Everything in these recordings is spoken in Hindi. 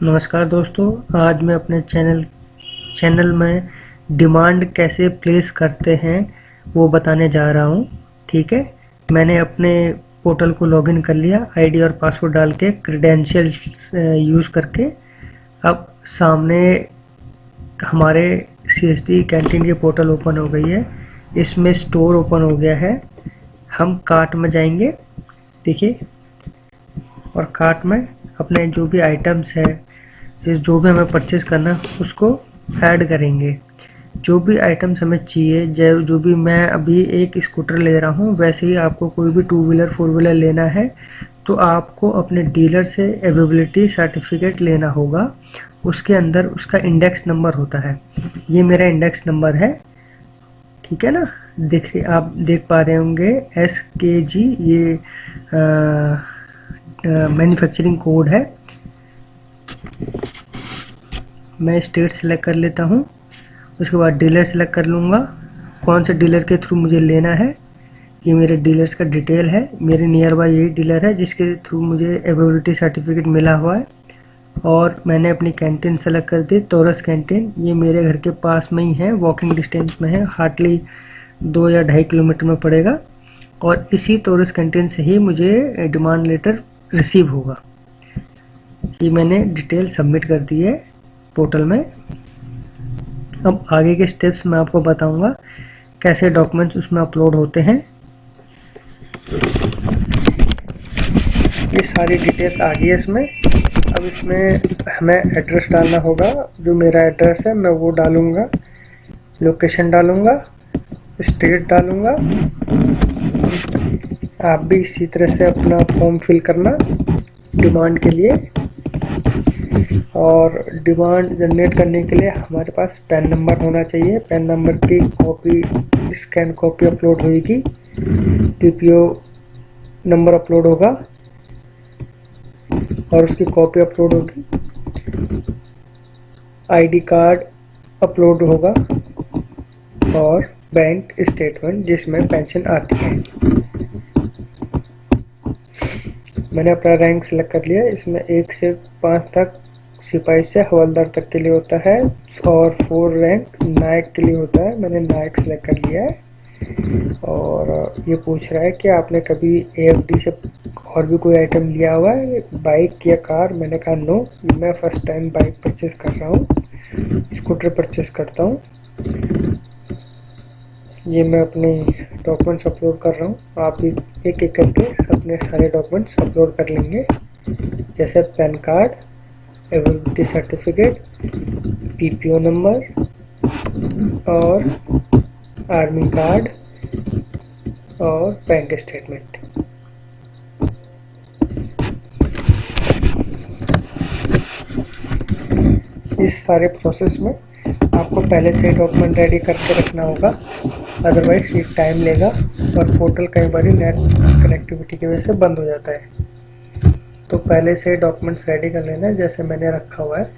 नमस्कार दोस्तों, आज मैं अपने चैनल में डिमांड कैसे प्लेस करते हैं वो बताने जा रहा हूँ। ठीक है, मैंने अपने पोर्टल को लॉगिन कर लिया आईडी और पासवर्ड डाल के क्रेडेंशियल्स यूज़ करके। अब सामने हमारे सीएसटी कैंटीन की पोर्टल ओपन हो गई है। इसमें स्टोर ओपन हो गया है। हम कार्ट में जाएंगे, देखिए, और कार्ट में अपने जो भी आइटम्स है, जो भी हमें परचेज करना है उसको ऐड करेंगे। जो भी आइटम्स हमें चाहिए, जो भी मैं अभी एक स्कूटर ले रहा हूँ, वैसे ही आपको कोई भी 2 व्हीलर 4 व्हीलर लेना है तो आपको अपने डीलर से अवेलेबिलिटी सर्टिफिकेट लेना होगा। उसके अंदर उसका इंडेक्स नंबर होता है। ये मेरा इंडेक्स नंबर है, ठीक है ना। देखिए, आप देख पा रहे होंगे SKG, ये मैन्युफैक्चरिंग कोड है। मैं स्टेट सेलेक्ट कर लेता हूँ। उसके बाद डीलर सेलेक्ट कर लूँगा, कौन से डीलर के थ्रू मुझे लेना है। ये मेरे डीलर्स का डिटेल है। मेरे नियर बाय यही डीलर है जिसके थ्रू मुझे अवेलेबिलिटी सर्टिफिकेट मिला हुआ है। और मैंने अपनी कैंटीन सेलेक्ट कर दी, तोरस कैंटीन। ये मेरे घर के पास में ही है, वॉकिंग डिस्टेंस में है, हार्डली 2 या 2.5 किलोमीटर में पड़ेगा। और इसी तोरस कैंटीन से ही मुझे डिमांड लेटर रिसीव होगा। ये मैंने डिटेल सबमिट कर दी है पोर्टल में। अब आगे के स्टेप्स मैं आपको बताऊंगा कैसे डॉक्यूमेंट्स उसमें अपलोड होते हैं। ये सारी डिटेल्स आ गई है इसमें। अब इसमें हमें एड्रेस डालना होगा। जो मेरा एड्रेस है मैं वो डालूंगा, लोकेशन डालूंगा, स्टेट डालूंगा। आप भी इसी तरह से अपना फॉर्म फिल करना डिमांड के लिए। और डिमांड जनरेट करने के लिए हमारे पास पैन नंबर होना चाहिए। पैन नंबर की कॉपी, स्कैन कॉपी अपलोड होगी, TPO नंबर अपलोड होगा और उसकी कॉपी अपलोड होगी। ID कार्ड अपलोड होगा और बैंक स्टेटमेंट जिसमें पेंशन आती है। मैंने अपना रैंक सेलेक्ट कर लिया। इसमें 1 से 5 तक सिपाही से हवलदार तक के लिए होता है और 4 रैंक नायक के लिए होता है। मैंने नायक सेलेक्ट कर लिया है। और ये पूछ रहा है कि आपने कभी AFD से और भी कोई आइटम लिया हुआ है, बाइक या कार। मैंने कहा नो, मैं फर्स्ट टाइम बाइक परचेज कर रहा हूँ, स्कूटर परचेज करता हूँ। ये मैं अपने डॉक्यूमेंट्स अपलोड कर रहा हूँ। आप भी एक एक करके अपने सारे डॉक्यूमेंट्स अपलोड कर लेंगे, जैसे pan card, availability certificate, PPO number और आर्मी कार्ड और बैंक स्टेटमेंट। इस सारे प्रोसेस में आपको पहले से डॉक्यूमेंट रेडी करके रखना होगा, अदरवाइज ये टाइम लेगा और पोर्टल कई बार नेट कनेक्टिविटी की वजह से बंद हो जाता है। तो पहले से डॉक्यूमेंट्स रेडी कर लेना, जैसे मैंने रखा हुआ है।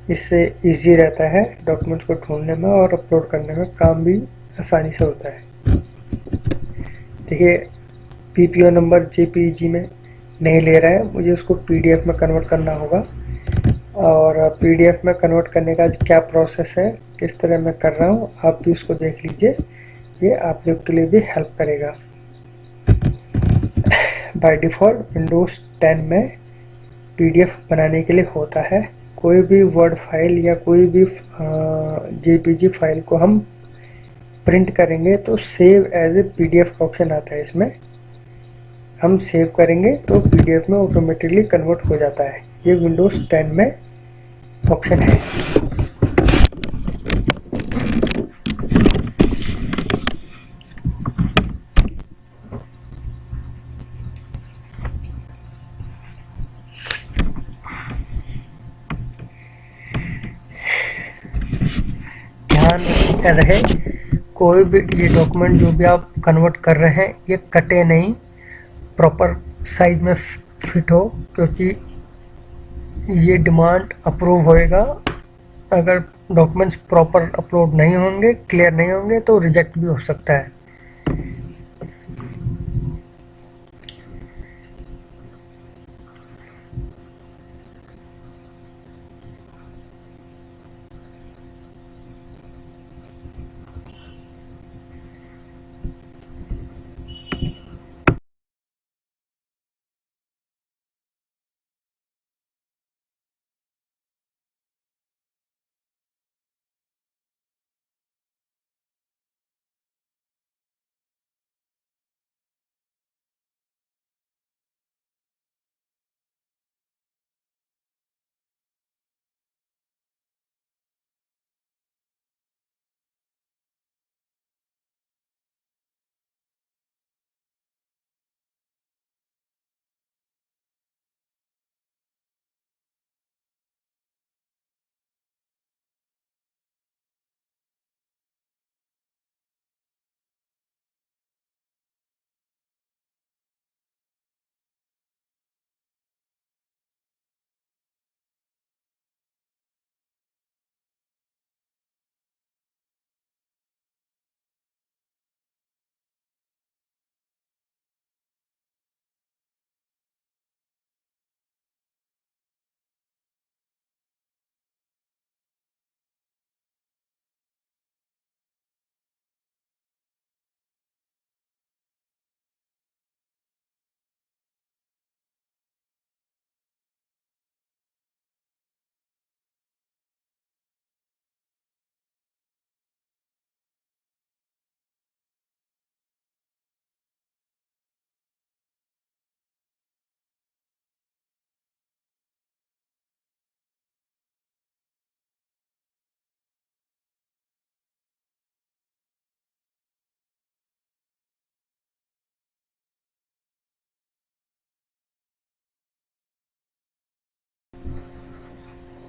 इससे इजी रहता है डॉक्यूमेंट्स को ढूंढने में और अपलोड करने में, काम भी आसानी से होता है। देखिए, PPO नंबर JPEG में नहीं ले रहा है, मुझे उसको PDF में कन्वर्ट करना होगा। और PDF में कन्वर्ट करने का क्या प्रोसेस है, किस तरह मैं कर रहा हूँ, आप भी उसको देख लीजिए। ये आप लोग के लिए भी हेल्प करेगा। बाय डिफ़ॉल्ट विंडोज़ 10 में PDF बनाने के लिए होता है। कोई भी वर्ड फाइल या कोई भी JPG फाइल को हम प्रिंट करेंगे तो सेव एज ए PDF का ऑप्शन आता है। इसमें हम सेव करेंगे तो PDF में ऑटोमेटिकली कन्वर्ट हो जाता है। ये विंडोज़ 10 में ऑप्शन है। ध्यान रहे, कोई भी ये डॉक्यूमेंट जो भी आप कन्वर्ट कर रहे हैं ये कटे नहीं, प्रॉपर साइज में फिट हो, क्योंकि ये डिमांड अप्रूव होएगा। अगर डॉक्यूमेंट्स प्रॉपर अपलोड नहीं होंगे, क्लियर नहीं होंगे, तो रिजेक्ट भी हो सकता है।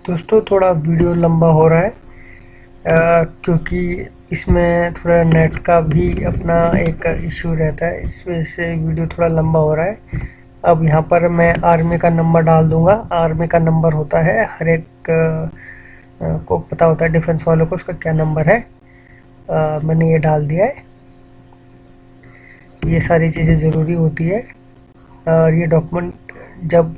दोस्तों थोड़ा वीडियो लंबा हो रहा है क्योंकि इसमें थोड़ा नेट का भी अपना एक इश्यू रहता है, इस वजह से वीडियो थोड़ा लंबा हो रहा है। अब यहाँ पर मैं आर्मी का नंबर डाल दूंगा। आर्मी का नंबर होता है, हर एक को पता होता है, डिफेंस वालों को उसका क्या नंबर है। मैंने ये डाल दिया है। ये सारी चीज़ें ज़रूरी होती है और ये डॉक्यूमेंट जब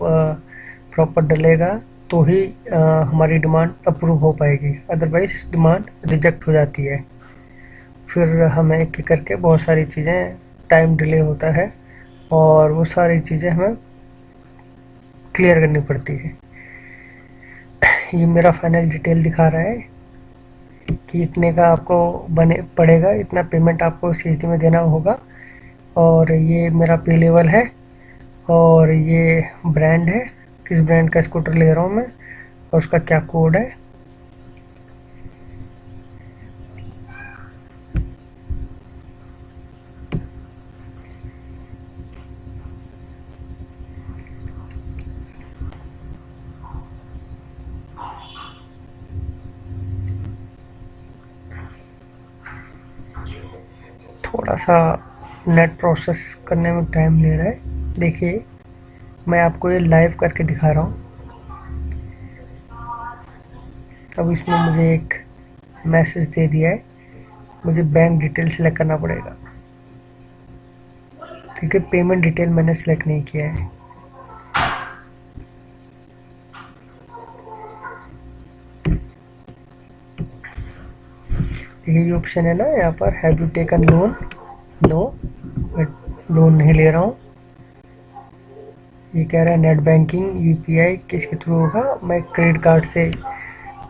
प्रॉपर डलेगा तो ही हमारी डिमांड अप्रूव हो पाएगी, अदरवाइज डिमांड रिजेक्ट हो जाती है। फिर हमें एक एक करके बहुत सारी चीज़ें, टाइम डिले होता है और वो सारी चीज़ें हमें क्लियर करनी पड़ती है। ये मेरा फाइनल डिटेल दिखा रहा है कि इतने का आपको बने पड़ेगा, इतना पेमेंट आपको सीएसडी में देना होगा। और ये मेरा पे लेवल है और ये ब्रांड है, किस ब्रांड का स्कूटर ले रहा हूँ मैं और उसका क्या कोड है। थोड़ा सा नेट प्रोसेस करने में टाइम ले रहा है। देखिए मैं आपको ये लाइव करके दिखा रहा हूँ। अब इसमें मुझे एक मैसेज दे दिया है, मुझे बैंक डिटेल सेलेक्ट करना पड़ेगा। ठीक है, पेमेंट डिटेल मैंने सेलेक्ट नहीं किया है। ये ऑप्शन है ना यहाँ पर, have you taken loan, no मैं लोन नहीं ले रहा हूँ। ये कह रहा है नेट बैंकिंग यूपीआई किसके थ्रू होगा, मैं क्रेडिट कार्ड से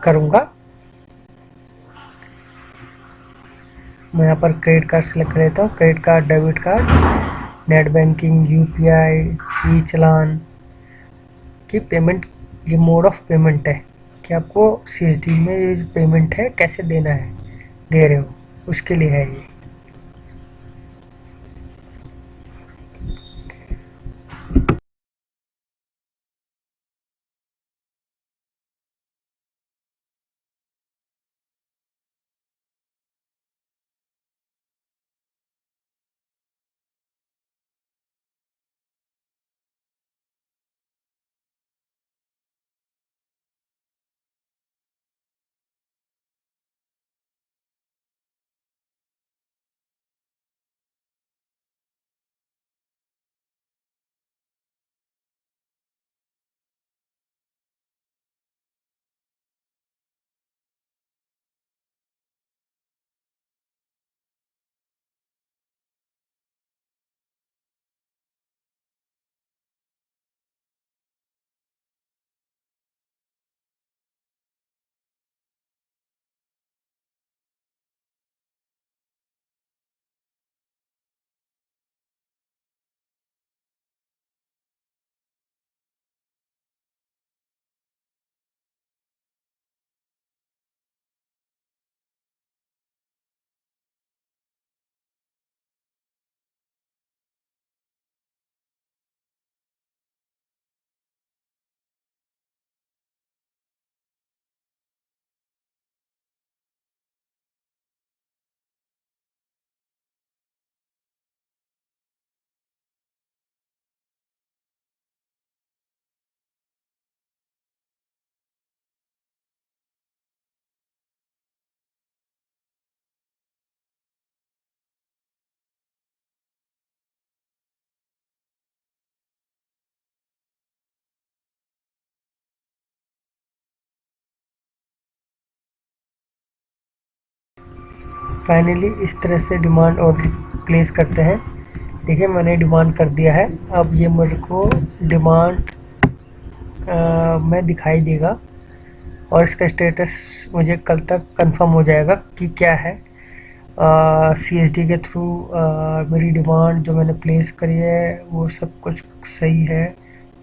करूँगा। मैं यहाँ पर क्रेडिट कार्ड सेलेक्ट कर लेता हूँ, credit card, debit card, net banking, UPI, e challan की पेमेंट। ये मोड ऑफ पेमेंट है कि आपको सीएसडी में ये जो पेमेंट है कैसे देना है, दे रहे हो उसके लिए है ये। फाइनली इस तरह से डिमांड और प्लेस करते हैं। देखिए मैंने डिमांड कर दिया है। अब ये मेरे को डिमांड में दिखाई देगा और इसका स्टेटस मुझे कल तक कंफर्म हो जाएगा कि क्या है। सीएसडी के थ्रू मेरी डिमांड जो मैंने प्लेस करी है वो सब कुछ सही है,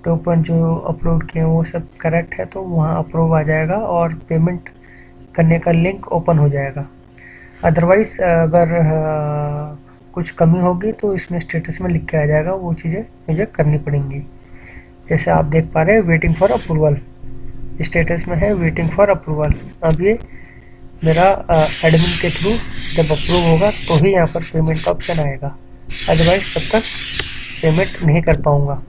टोकन जो अपलोड किए हैं वो सब करेक्ट है, तो वहाँ अप्रूव आ जाएगा और पेमेंट करने का लिंक ओपन हो जाएगा। अदरवाइज़ अगर कुछ कमी होगी तो इसमें स्टेटस में लिख के आ जाएगा, वो चीज़ें मुझे करनी पड़ेंगी। जैसे आप देख पा रहे हैं, वेटिंग फॉर अप्रूवल, स्टेटस में है वेटिंग फॉर अप्रूवल। अब ये मेरा एडमिन के थ्रू जब अप्रूव होगा तो ही यहाँ पर पेमेंट का ऑप्शन आएगा, अदरवाइज तब तक पेमेंट नहीं कर पाऊँगा।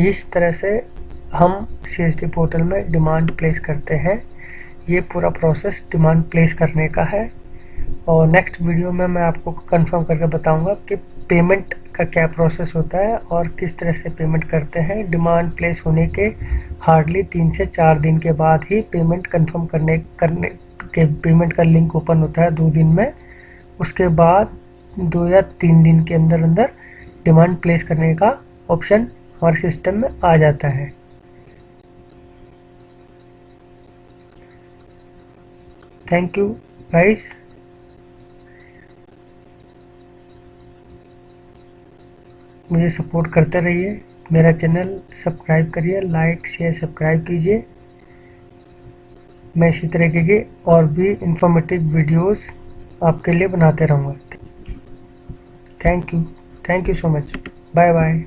इस तरह से हम CSD पोर्टल में डिमांड प्लेस करते हैं। ये पूरा प्रोसेस डिमांड प्लेस करने का है, और नेक्स्ट वीडियो में मैं आपको कंफर्म करके बताऊंगा कि पेमेंट का क्या प्रोसेस होता है और किस तरह से पेमेंट करते हैं। डिमांड प्लेस होने के हार्डली 3 से 4 दिन के बाद ही पेमेंट कंफर्म करने के पेमेंट का लिंक ओपन होता है 2 दिन में। उसके बाद 2 या 3 दिन के अंदर अंदर डिमांड प्लेस करने का ऑप्शन हमारे सिस्टम में आ जाता है। Thank you guys. मुझे सपोर्ट करते रहिए, मेरा चैनल सब्सक्राइब करिए, लाइक शेयर सब्सक्राइब कीजिए। मैं इसी तरीके के और भी इंफॉर्मेटिव वीडियोस आपके लिए बनाते रहूँगा। Thank you so much. Bye bye.